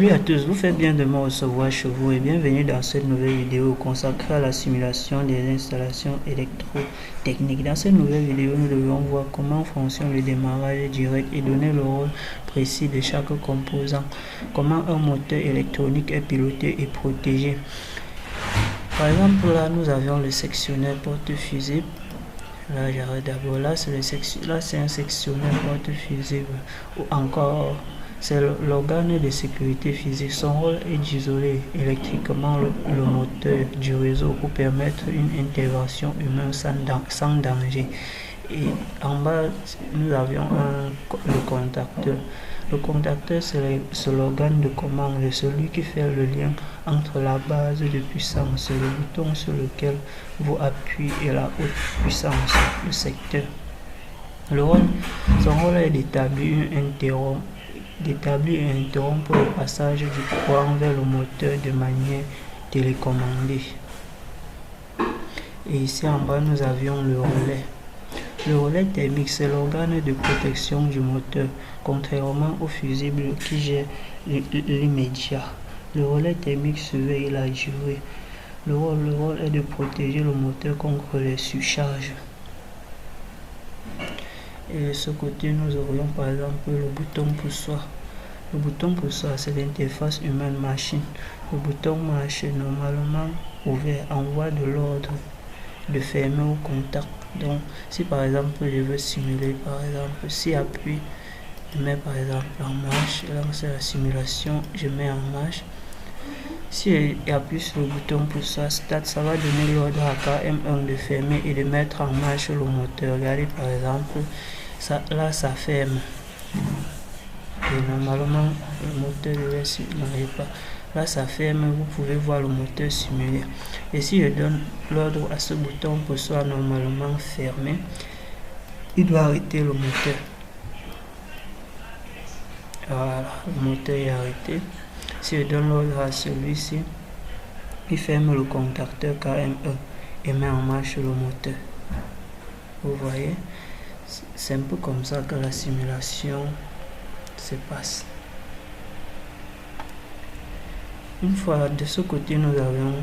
Salut à tous, vous faites bien de me recevoir chez vous et bienvenue dans cette nouvelle vidéo consacrée à la simulation des installations électrotechniques. Dans cette nouvelle vidéo, nous devons voir comment fonctionne le démarrage direct et donner le rôle précis de chaque composant, comment un moteur électronique est piloté et protégé. Par exemple, là, nous avions le sectionneur porte-fusible. Là, j'arrête d'abord. Là, c'est un sectionneur porte-fusible ou encore c'est l'organe de sécurité physique. Son rôle est d'isoler électriquement le moteur du réseau pour permettre une intervention humaine sans danger. Et en bas, nous avions le contacteur. Le contacteur, c'est l'organe de commande, celui qui fait le lien entre la base de puissance, le bouton sur lequel vous appuyez, et la haute puissance, le secteur. Son rôle est d'établir et interrompre le passage du courant vers le moteur de manière télécommandée. Et ici en bas, nous avions le relais. Le relais thermique, c'est l'organe de protection du moteur, contrairement au fusible qui gère l'immédiat. Le relais thermique surveille la durée. Le rôle est de protéger le moteur contre les surcharges. Et de ce côté, nous aurions par exemple le bouton poussoir. Le bouton poussoir, c'est l'interface humaine-machine. Le bouton marche normalement ouvert, envoie de l'ordre de fermer au contact. Donc, si par exemple je veux simuler, par exemple, si appuie, je mets par exemple en marche, là c'est la simulation, je mets en marche. Si j'appuie sur le bouton poussoir start, ça va donner l'ordre à KM1 de fermer et de mettre en marche le moteur. Regardez par exemple, là ça ferme. Et normalement, le moteur ne n'arrive pas. Là, ça ferme, vous pouvez voir le moteur simulé. Et si je donne l'ordre à ce bouton pour soit normalement fermé, il doit arrêter le moteur. Voilà, le moteur est arrêté. Si je donne l'ordre à celui-ci, il ferme le contacteur KM1 et met en marche le moteur. Vous voyez, c'est un peu comme ça que la simulation se passe. Une fois de ce côté, nous avons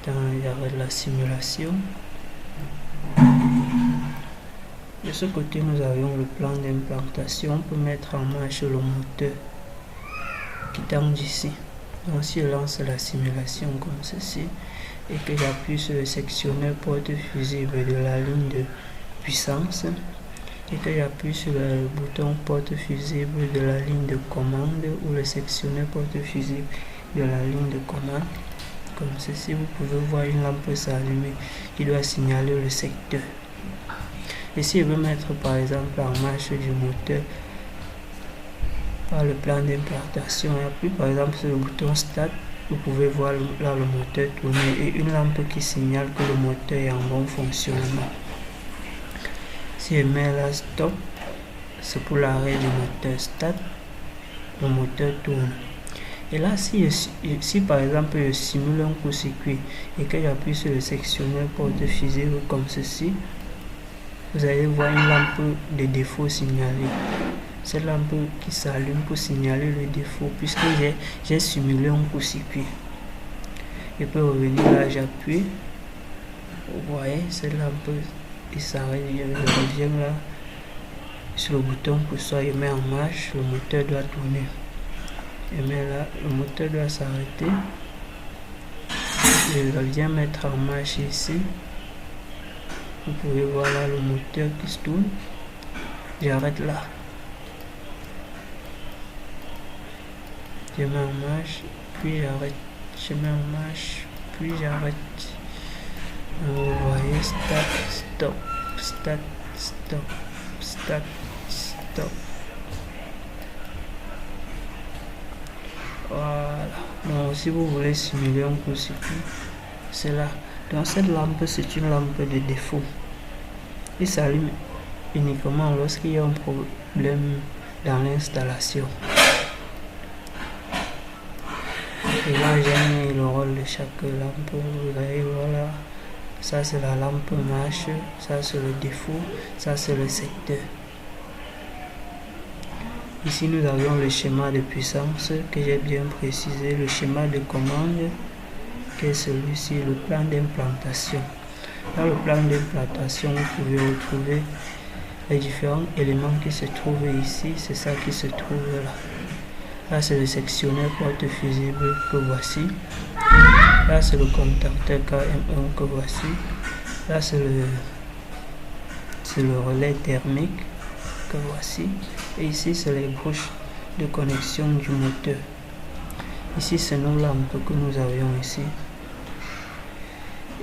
dans la simulation. De ce côté, nous avions le plan d'implantation pour mettre en marche le moteur quittant d'ici. Donc, si je lance la simulation comme ceci et que j'appuie sur le sectionneur porte-fusible de la ligne de puissance et que j'appuie sur le bouton porte-fusible de la ligne de commande ou le sectionneur porte-fusible de la ligne de commande, comme ceci, vous pouvez voir une lampe s'allumer qui doit signaler le secteur. Et si je veux mettre par exemple en marche du moteur par le plan d'implantation, j'appuie par exemple sur le bouton start, vous pouvez voir là le moteur tourner et une lampe qui signale que le moteur est en bon fonctionnement. Si je mets là stop, c'est pour l'arrêt du moteur. Start, le moteur tourne. Et là, si par exemple je simule un court-circuit et que j'appuie sur le sectionneur porte-fusible comme ceci, vous allez voir une lampe de défaut signalée. Cette lampe qui s'allume pour signaler le défaut puisque j'ai simulé un court-circuit. Je peux revenir là, j'appuie. Vous voyez, cette lampe il s'arrête, je reviens là sur le bouton pour ça, je mets en marche, le moteur doit tourner. Je mets là, le moteur doit s'arrêter. Je viens mettre en marche ici. Vous pouvez voir là le moteur qui se tourne. J'arrête là. Je mets en marche, puis j'arrête. Je mets en marche, puis j'arrête. Vous voyez, start, stop, start, stop, start, stop. Voilà. Donc, si vous voulez simuler un court-circuit, c'est là. Donc, cette lampe, c'est une lampe de défaut. Il s'allume uniquement lorsqu'il y a un problème dans l'installation. Et là, j'ai mis le rôle de chaque lampe. Vous voyez, voilà. Ça c'est la lampe marche, ça c'est le défaut, ça c'est le secteur. Ici, nous avons le schéma de puissance que j'ai bien précisé, le schéma de commande qui est celui-ci, le plan d'implantation. Dans le plan d'implantation, vous pouvez retrouver les différents éléments qui se trouvent ici. C'est ça qui se trouve là. Là, c'est le sectionneur porte fusible que voici. Là, c'est le contacteur KM1 que voici. Là, c'est le relais thermique que voici. Et ici, c'est les bouches de connexion du moteur. Ici, c'est nos lampes que nous avions ici.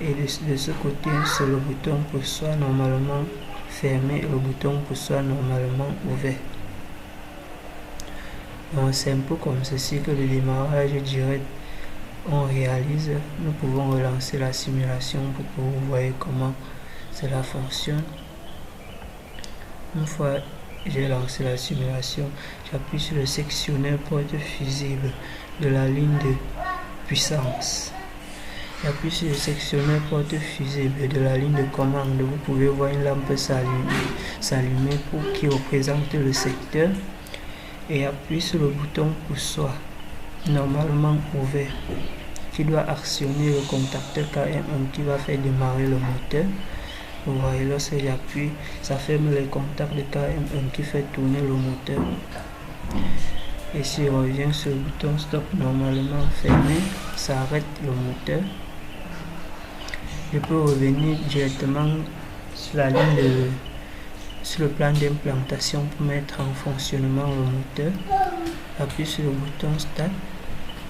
Et de ce côté, c'est le bouton poussoir normalement fermé et le bouton poussoir normalement ouvert. Donc, c'est un peu comme ceci que le démarrage direct on réalise. Nous pouvons relancer la simulation pour que vous voyez comment cela fonctionne. Une fois j'ai lancé la simulation, j'appuie sur le sectionneur porte fusible de la ligne de puissance. J'appuie sur le sectionneur porte fusible de la ligne de commande. Vous pouvez voir une lampe s'allumer pour qui représente le secteur. Et appuie sur le bouton poussoir normalement ouvert qui doit actionner le contacteur KM1 qui va faire démarrer le moteur. Vous voyez, lorsque j'appuie, ça ferme les contacts de KM1 qui fait tourner le moteur. Et si on revient sur le bouton stop normalement fermé, ça arrête le moteur. Je peux revenir directement sur la ligne sur le plan d'implantation pour mettre en fonctionnement le moteur. J'appuie sur le bouton start,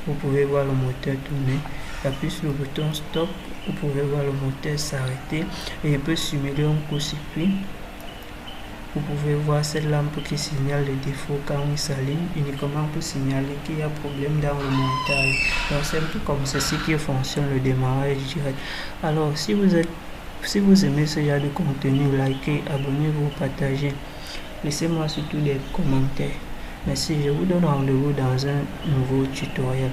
vous pouvez voir le moteur tourner. J'appuie sur le bouton stop, vous pouvez voir le moteur s'arrêter. Et je peux simuler un court-circuit. Vous pouvez voir cette lampe qui signale les défauts quand il s'allume, uniquement pour signaler qu'il y a problème dans le montage. Donc c'est un peu comme ceci qui fonctionne le démarrage direct. Alors si vous aimez ce genre de contenu, likez, abonnez-vous, partagez. Laissez-moi surtout des commentaires. Merci, je vous donne rendez-vous dans un nouveau tutoriel.